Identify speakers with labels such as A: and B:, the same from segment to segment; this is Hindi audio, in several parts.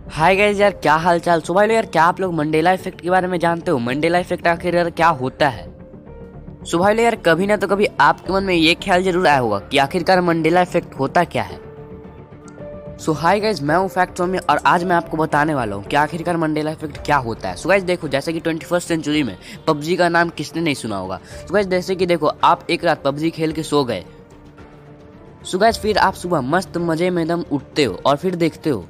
A: हाय गाइस यार, क्या हाल चाल। सो भाई लोग यार, क्या आप लोग मंडेला इफेक्ट के बारे में जानते हो? मंडेला इफेक्ट आखिर यार क्या होता है? सो भाई लोग यार, कभी ना तो कभी आपके मन में ये ख्याल जरूर आया होगा कि आखिरकार मंडेला इफेक्ट होता क्या है। सो हाय गाइस, मैं हूँ फैक्ट स्वामी और आज मैं आपको बताने वाला हूँ कि आखिरकार मंडेला इफेक्ट क्या होता है। सो गाइस देखो, जैसे कि 21st सेंचुरी में पबजी का नाम किसने नहीं सुना होगा। सो गाइस जैसे कि देखो, आप एक रात पबजी खेल के सो गए। सो गाइस फिर आप सुबह मस्त मजे में एकदम उठते हो और फिर देखते हो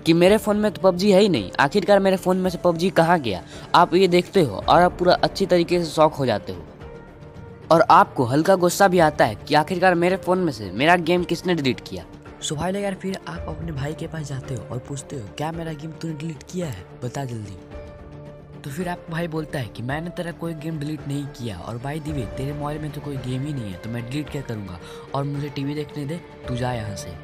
A: कि मेरे फ़ोन में तो पबजी है ही नहीं, आखिरकार मेरे फ़ोन में से पबजी कहाँ गया। आप ये देखते हो और आप पूरा अच्छी तरीके से शॉक हो जाते हो और आपको हल्का गुस्सा भी आता है कि आखिरकार मेरे फ़ोन में से मेरा गेम किसने डिलीट किया।
B: सो भाई यार, फिर आप अपने भाई के पास जाते हो और पूछते हो क्या मेरा गेम तूने डिलीट किया है, बता जल्दी। तो फिर आपका भाई बोलता है कि मैंने तेरा कोई गेम डिलीट नहीं किया और भाई दिवे तेरे मोबाइल में तो कोई गेम ही नहीं है, तो मैं डिलीट क्या करूँगा और मुझे टीवी देखने दे, तू जा यहाँ से।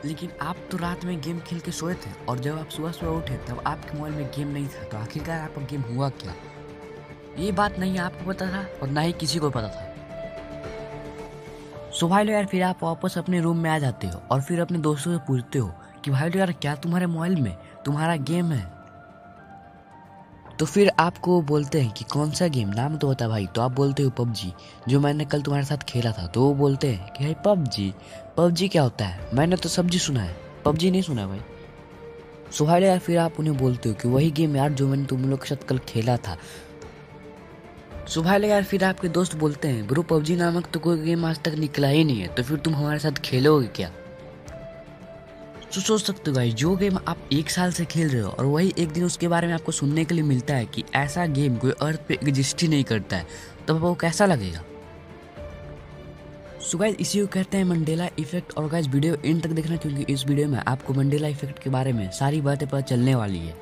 B: लेकिन आप तो रात में गेम खेल के सोए थे और जब आप सुबह सुबह उठे तब आपके मोबाइल में गेम नहीं था, तो आखिरकार आपका गेम हुआ क्या? ये बात नहीं आपको पता था और ना ही किसी को पता था। सो भाई यार, फिर आप वापस अपने रूम में आ जाते हो और फिर अपने दोस्तों से पूछते हो कि भाई यार क्या तुम्हारे मोबाइल में तुम्हारा गेम है? तो फिर आपको बोलते हैं कि कौन सा गेम, नाम तो बता भाई। तो आप बोलते हो पबजी, जो मैंने कल तुम्हारे साथ खेला था। तो वो बोलते हैं कि भाई पबजी, पबजी क्या होता है? मैंने तो सब्जी सुना है, पबजी नहीं सुना भाई। सो भाई यार, फिर आप उन्हें बोलते हो कि वही गेम यार जो मैंने तुम लोग के साथ कल खेला था। सो भाई यार, फिर आपके दोस्त बोलते हैं ब्रो पबजी नामक तो कोई गेम आज तक निकला ही नहीं है, तो फिर तुम हमारे साथ खेलोगे क्या? तो सोच सकते हो भाई, जो गेम आप 1 साल से खेल रहे हो और वही एक दिन उसके बारे में आपको सुनने के लिए मिलता है कि ऐसा गेम कोई अर्थ पे एग्जिस्ट ही नहीं करता है, तब वो कैसा लगेगा? सो गाइस, इसी को कहते हैं मंडेला इफेक्ट। और गाइस वीडियो एंड तक देखना, क्योंकि इस वीडियो में आपको मंडेला इफेक्ट के बारे में सारी बातें पता चलने वाली है।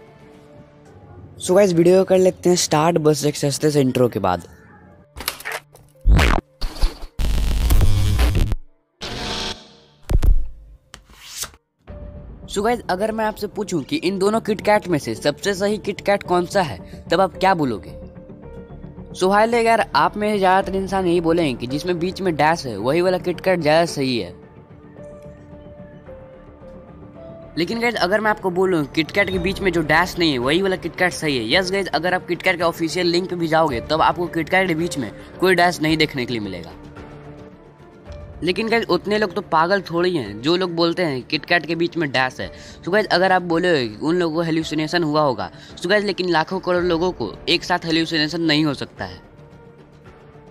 A: सो गाइस वीडियो कर लेते हैं स्टार्ट, बस एक सस्ते से इंट्रो के बाद। सो गाइस, अगर मैं आपसे पूछूं कि इन दोनों किटकैट में से सबसे सही किटकैट कौन सा है, तब आप क्या बोलोगे? सो भाई लोग यार, आप में ज्यादातर इंसान यही बोलेंगे कि जिसमें बीच में डैश है वही वाला किटकैट ज्यादा सही है। लेकिन गाइस, अगर मैं आपको बोलूं किटकैट के बीच में जो डैश नहीं है वही वाला किटकैट सही है, यस गाइस, अगर आप किटकैट के ऑफिशियल लिंक पे भी जाओगे तब आपको किटकैट के बीच में कोई डैश नहीं देखने के लिए मिलेगा। लेकिन गाइस, उतने लोग तो पागल थोड़ी हैं जो लोग बोलते हैं किटकैट के बीच में डैश है। सो गाइस, अगर आप बोले उन लोगों को हेल्यूसिनेशन हुआ होगा, सो गाइस लेकिन लाखों करोड़ लोगों को एक साथ हेल्यूसिनेशन नहीं हो सकता है।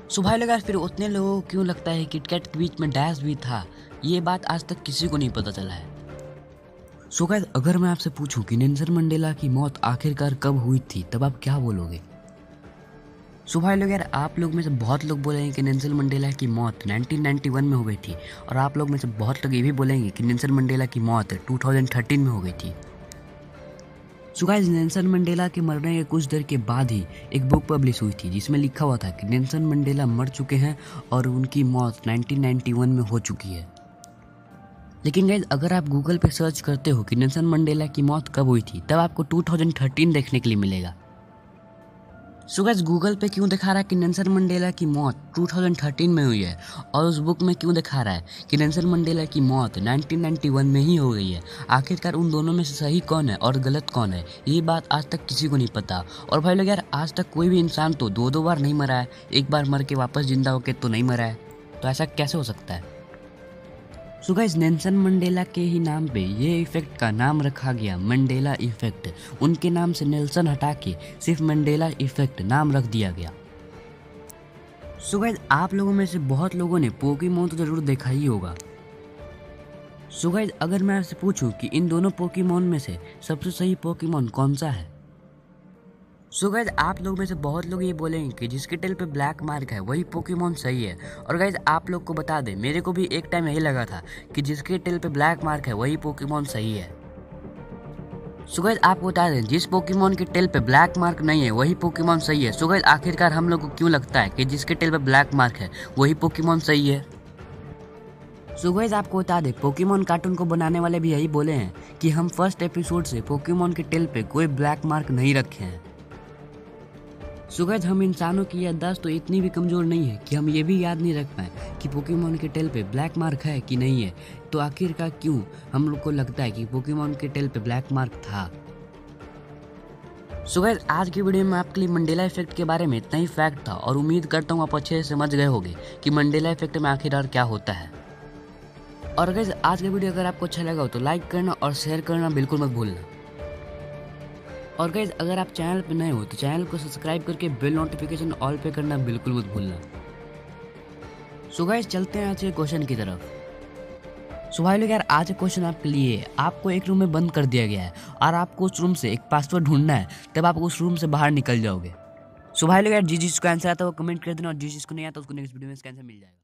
B: सो भाई यार, फिर उतने लोगों को क्यों लगता है किटकैट के बीच में डैश भी था? ये बात आज तक किसी को नहीं पता चला है। सो गाइस, अगर मैं आपसे पूछूं कि नेल्सन मंडेला की मौत आखिरकार कब हुई थी, तब आप क्या बोलोगे? सो भाई लोग यार, आप लोग में से बहुत लोग बोलेंगे कि नेल्सन मंडेला की मौत 1991 में हो गई थी, और आप लोग में से बहुत लोग ये भी बोलेंगे कि नेल्सन मंडेला की मौत 2013 में हो गई थी। सो गाइस, नेल्सन मंडेला के मरने के कुछ देर के बाद ही एक बुक पब्लिश हुई थी जिसमें लिखा हुआ था कि नेल्सन मंडेला मर चुके हैं और उनकी मौत 1991 में हो चुकी है। लेकिन गाइस, अगर आप गूगल पे सर्च करते हो कि नेल्सन मंडेला की मौत कब हुई थी, तब आपको 2013 देखने के लिए मिलेगा। सो गाइस, गूगल पे क्यों दिखा रहा है कि नेल्सन मंडेला की मौत 2013 में हुई है, और उस बुक में क्यों दिखा रहा है कि नेल्सन मंडेला की मौत 1991 में ही हो गई है? आखिरकार उन दोनों में से सही कौन है और गलत कौन है, ये बात आज तक किसी को नहीं पता। और भाई लोग यार, आज तक कोई भी इंसान तो दो बार नहीं मरा है, एक बार मर के वापस जिंदा होके तो नहीं मरा है, तो ऐसा कैसे हो सकता है? सो गाइस, नेल्सन मंडेला के ही नाम पे ये इफेक्ट का नाम रखा गया मंडेला इफेक्ट। उनके नाम से नेल्सन हटा के सिर्फ मंडेला इफेक्ट नाम रख दिया गया। सो गाइस, आप लोगों में से बहुत लोगों ने पोकेमोन तो जरूर देखा ही होगा। सो गाइस, अगर मैं आपसे पूछूं कि इन दोनों पोकेमोन में से सबसे सही पोकेमोन कौन सा है? सो गाइस, आप लोग में से बहुत लोग ये बोलेंगे कि जिसके टेल पे ब्लैक मार्क है वही पोकेमोन सही है। और गाइस, आप लोग को बता दें, मेरे को भी एक टाइम यही लगा था कि जिसके टेल पे ब्लैक मार्क है वही पोकेमोन सही है। सो गाइस, आपको बता दें, जिस पोकेमोन के टेल पे ब्लैक मार्क नहीं है वही पोकेमोन सही है। सो गाइस, आखिरकार हम लोग को क्यों लगता है कि जिसके टेल पे ब्लैक मार्क है वही पोकेमोन सही है? सो गाइस, आपको बता दें, पोकेमोन कार्टून को बनाने वाले भी यही बोले हैं कि हम फर्स्ट एपिसोड से पोकेमोन के टेल पे कोई ब्लैक मार्क नहीं रखे हैं। सो गाइस हम इंसानों की याददाश्त तो इतनी भी कमज़ोर नहीं है कि हम ये भी याद नहीं रख पाए कि पोकेमॉन के टेल पे ब्लैक मार्क है कि नहीं है। तो आखिरकार क्यों हम लोग को लगता है कि पोकेमॉन के टेल पे ब्लैक मार्क था। सो गाइस आज की वीडियो में आपके लिए मंडेला इफेक्ट के बारे में इतना ही फैक्ट था और उम्मीद करता हूँ आप अच्छे से समझ गए होंगे कि मंडेला इफेक्ट में आखिरकार क्या होता है। और गाइस आज का वीडियो अगर आपको अच्छा लगा हो तो लाइक करना और शेयर करना बिल्कुल मत भूलना। और गाइस अगर आप चैनल पे नए हो तो चैनल को सब्सक्राइब करके बेल नोटिफिकेशन ऑल पे करना बिल्कुल मत भूलना। सो गाइस चलते हैं आज के क्वेश्चन की तरफ। सो भाई लोग यार आज का क्वेश्चन आपके लिए है। आपको एक रूम में बंद कर दिया गया है और आपको उस रूम से एक पासवर्ड ढूंढना है, तब आप उस रूम से बाहर निकल जाओगे। सो भाई लोग यार जिसको आंसर आता है वो कमेंट कर देना और जिसको नहीं आता उसको नेक्स्ट वीडियो में इसका आंसर मिल जाएगा।